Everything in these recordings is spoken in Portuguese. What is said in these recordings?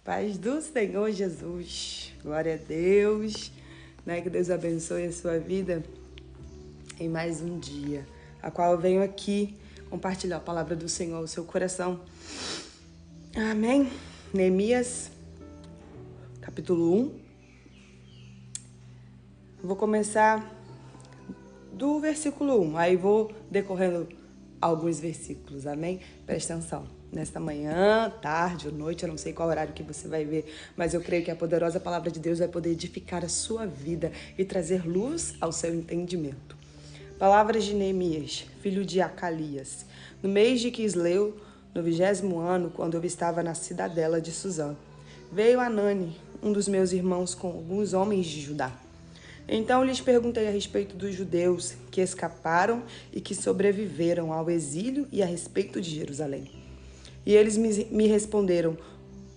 Paz do Senhor Jesus. Glória a Deus. Que Deus abençoe a sua vida em mais um dia, a qual eu venho aqui compartilhar a palavra do Senhor ao seu coração. Amém. Neemias, capítulo 1. Vou começar do versículo 1, aí vou decorrendo alguns versículos, amém? Presta atenção. Nesta manhã, tarde ou noite, eu não sei qual horário que você vai ver, mas eu creio que a poderosa palavra de Deus vai poder edificar a sua vida e trazer luz ao seu entendimento. Palavras de Neemias, filho de Acalias. No mês de Quisleu, no 20º ano, quando eu estava na cidadela de Suzã, veio Anani, um dos meus irmãos, com alguns homens de Judá. Então lhes perguntei a respeito dos judeus que escaparam e que sobreviveram ao exílio e a respeito de Jerusalém. E eles me responderam: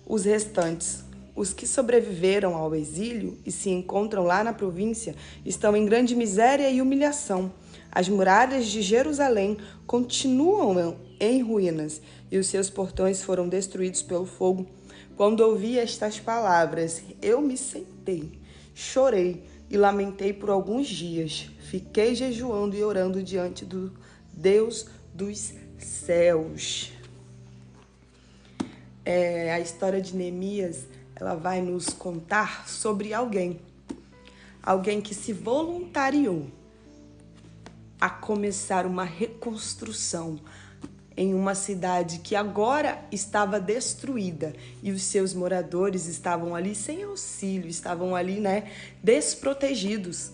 os restantes, os que sobreviveram ao exílio e se encontram lá na província, estão em grande miséria e humilhação. As muralhas de Jerusalém continuam em ruínas e os seus portões foram destruídos pelo fogo. Quando ouvi estas palavras, eu me sentei, chorei e lamentei por alguns dias. Fiquei jejuando e orando diante do Deus dos céus. A história de Neemias, ela vai nos contar sobre alguém que se voluntariou a começar uma reconstrução em uma cidade que agora estava destruída e os seus moradores estavam ali sem auxílio, estavam ali, desprotegidos.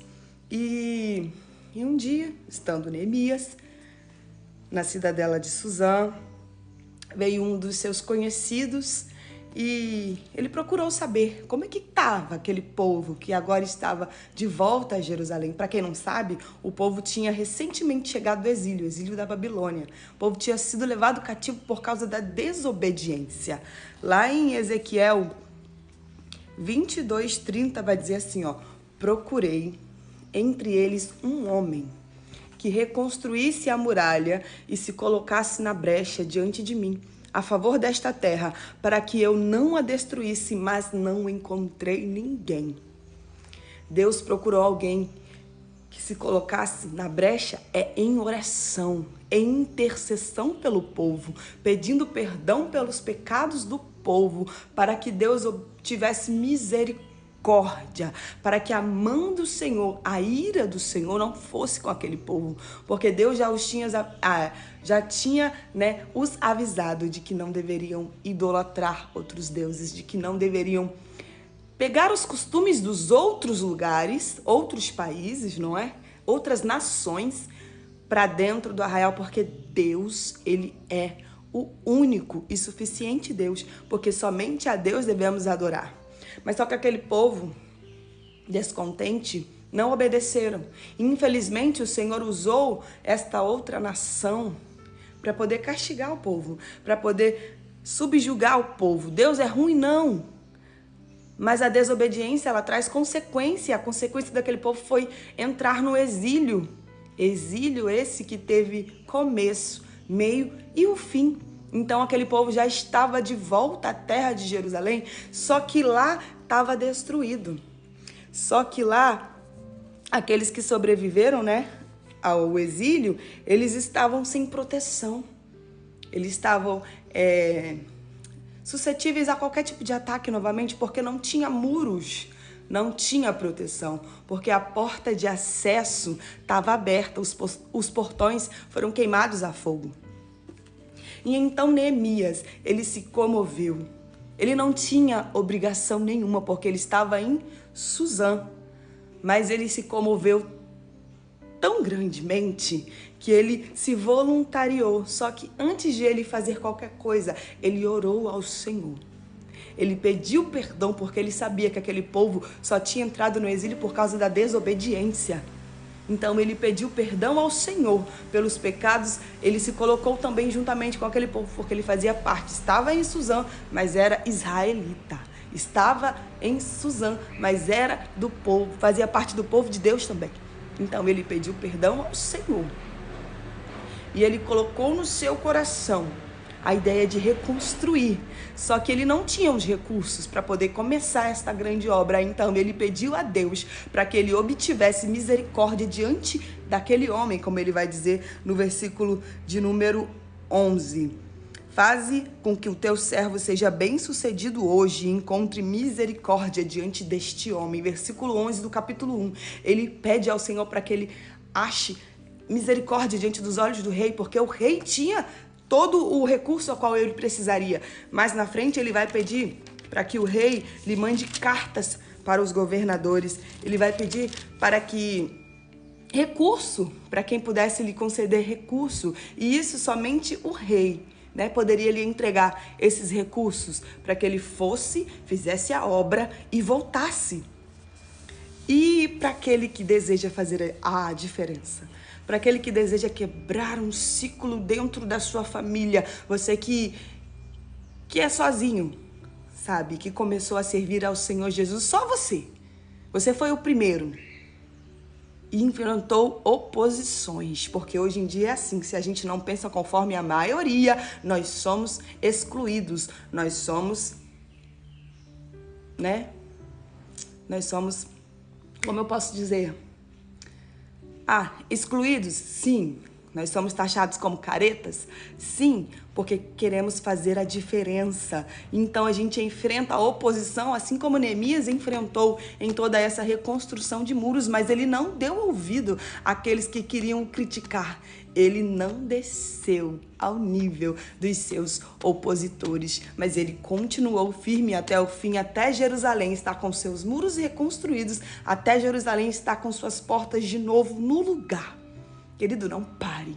E um dia, estando Neemias na cidadela de Suzã, veio um dos seus conhecidos e ele procurou saber como é que estava aquele povo que agora estava de volta a Jerusalém. Para quem não sabe, o povo tinha recentemente chegado do exílio da Babilônia. O povo tinha sido levado cativo por causa da desobediência. Lá em Ezequiel 22:30 vai dizer assim, procurei entre eles um homem que reconstruísse a muralha e se colocasse na brecha diante de mim, a favor desta terra, para que eu não a destruísse, mas não encontrei ninguém. Deus procurou alguém que se colocasse na brecha em oração, em intercessão pelo povo, pedindo perdão pelos pecados do povo, para que Deus tivesse misericórdia, para que a mão do Senhor, a ira do Senhor não fosse com aquele povo, porque Deus já tinha os avisado de que não deveriam idolatrar outros deuses, de que não deveriam pegar os costumes dos outros lugares, outros países, outras nações para dentro do arraial, porque Deus, ele é o único e suficiente Deus, porque somente a Deus devemos adorar. Mas só que aquele povo descontente não obedeceram. Infelizmente, o Senhor usou esta outra nação para poder castigar o povo, para poder subjugar o povo. Deus é ruim, não. Mas a desobediência, ela traz consequência. A consequência daquele povo foi entrar no exílio. Exílio esse que teve começo, meio e o fim. Então aquele povo já estava de volta à terra de Jerusalém, só que lá estava destruído. Só que lá, aqueles que sobreviveram, ao exílio, eles estavam sem proteção. Eles estavam suscetíveis a qualquer tipo de ataque novamente, porque não tinha muros, não tinha proteção, porque a porta de acesso estava aberta, os portões foram queimados a fogo. E então Neemias, ele se comoveu. Ele não tinha obrigação nenhuma, porque ele estava em Suzã. Mas ele se comoveu tão grandemente que ele se voluntariou. Só que antes de ele fazer qualquer coisa, ele orou ao Senhor. Ele pediu perdão porque ele sabia que aquele povo só tinha entrado no exílio por causa da desobediência. Então ele pediu perdão ao Senhor pelos pecados, ele se colocou também juntamente com aquele povo, porque ele fazia parte, estava em Suzã, mas era israelita. Estava em Suzã, mas era do povo, fazia parte do povo de Deus também. Então ele pediu perdão ao Senhor. E ele colocou no seu coração a ideia de reconstruir. Só que ele não tinha os recursos para poder começar esta grande obra. Então ele pediu a Deus para que ele obtivesse misericórdia diante daquele homem, como ele vai dizer no versículo de número 11. Faze com que o teu servo seja bem-sucedido hoje e encontre misericórdia diante deste homem. Versículo 11 do capítulo 1. Ele pede ao Senhor para que ele ache misericórdia diante dos olhos do rei, porque o rei tinha todo o recurso ao qual ele precisaria. Mas na frente ele vai pedir para que o rei lhe mande cartas para os governadores. Ele vai pedir para que recurso, para quem pudesse lhe conceder recurso. E isso somente o rei, né, poderia lhe entregar esses recursos para que ele fosse, fizesse a obra e voltasse. E para aquele que deseja fazer a diferença, para aquele que deseja quebrar um ciclo dentro da sua família, você que é sozinho, sabe, que começou a servir ao Senhor Jesus, só você foi o primeiro e enfrentou oposições, porque hoje em dia é assim, se a gente não pensa conforme a maioria, nós somos excluídos, nós somos, né, como eu posso dizer, excluídos? Sim. Nós somos taxados como caretas? Sim, porque queremos fazer a diferença. Então a gente enfrenta a oposição, assim como Neemias enfrentou em toda essa reconstrução de muros, mas ele não deu ouvido àqueles que queriam criticar. Ele não desceu ao nível dos seus opositores, mas ele continuou firme até o fim, até Jerusalém estar com seus muros reconstruídos, até Jerusalém estar com suas portas de novo no lugar. Querido, não pare.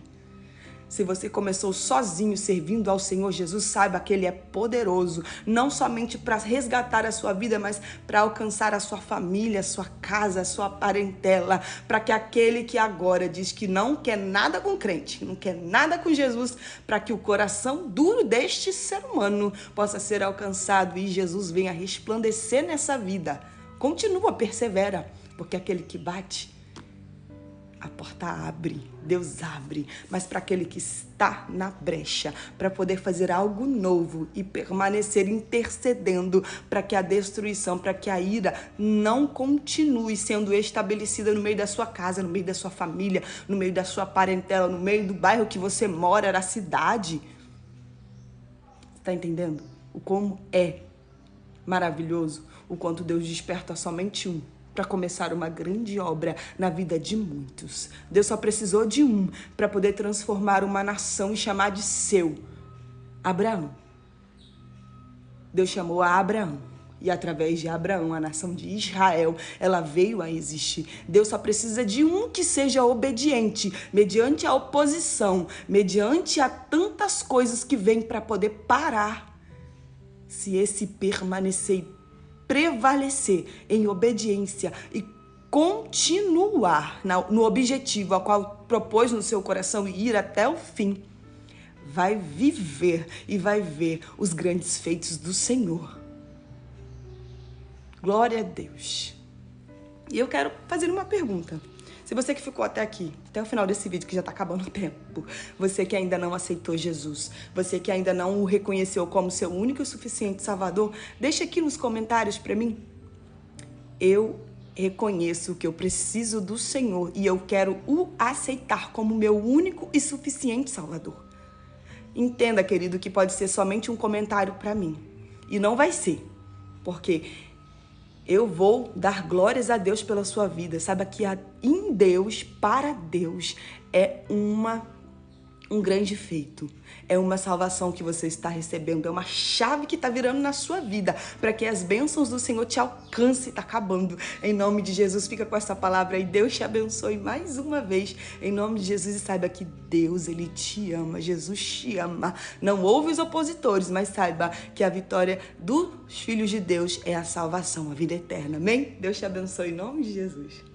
Se você começou sozinho servindo ao Senhor Jesus, saiba que Ele é poderoso, não somente para resgatar a sua vida, mas para alcançar a sua família, a sua casa, a sua parentela, para que aquele que agora diz que não quer nada com crente, não quer nada com Jesus, para que o coração duro deste ser humano possa ser alcançado e Jesus venha resplandecer nessa vida. Continua, persevera, porque aquele que bate, a porta abre, Deus abre, mas para aquele que está na brecha, para poder fazer algo novo e permanecer intercedendo para que a destruição, para que a ira não continue sendo estabelecida no meio da sua casa, no meio da sua família, no meio da sua parentela, no meio do bairro que você mora, da cidade. Está entendendo? O como é maravilhoso, o quanto Deus desperta somente um para começar uma grande obra na vida de muitos. Deus só precisou de um para poder transformar uma nação e chamar de seu. Abraão. Deus chamou a Abraão. E através de Abraão, a nação de Israel, ela veio a existir. Deus só precisa de um que seja obediente, mediante a oposição, mediante a tantas coisas que vêm para poder parar. Se esse permanecer e prevalecer em obediência e continuar no objetivo ao qual propôs no seu coração e ir até o fim, vai viver e vai ver os grandes feitos do Senhor. Glória a Deus. E eu quero fazer uma pergunta. Se você que ficou até aqui, até o final desse vídeo, que já está acabando o tempo, você que ainda não aceitou Jesus, você que ainda não o reconheceu como seu único e suficiente Salvador, deixa aqui nos comentários para mim. Eu reconheço que eu preciso do Senhor e eu quero o aceitar como meu único e suficiente Salvador. Entenda, querido, que pode ser somente um comentário para mim. E não vai ser, porque eu vou dar glórias a Deus pela sua vida. Saiba que em Deus, para Deus, é um grande feito. É uma salvação que você está recebendo. É uma chave que está virando na sua vida para que as bênçãos do Senhor te alcancem. Está acabando. Em nome de Jesus, fica com essa palavra e Deus te abençoe mais uma vez. Em nome de Jesus, e saiba que Deus, Ele te ama. Jesus te ama. Não ouve os opositores, mas saiba que a vitória dos filhos de Deus é a salvação, a vida eterna. Amém? Deus te abençoe em nome de Jesus.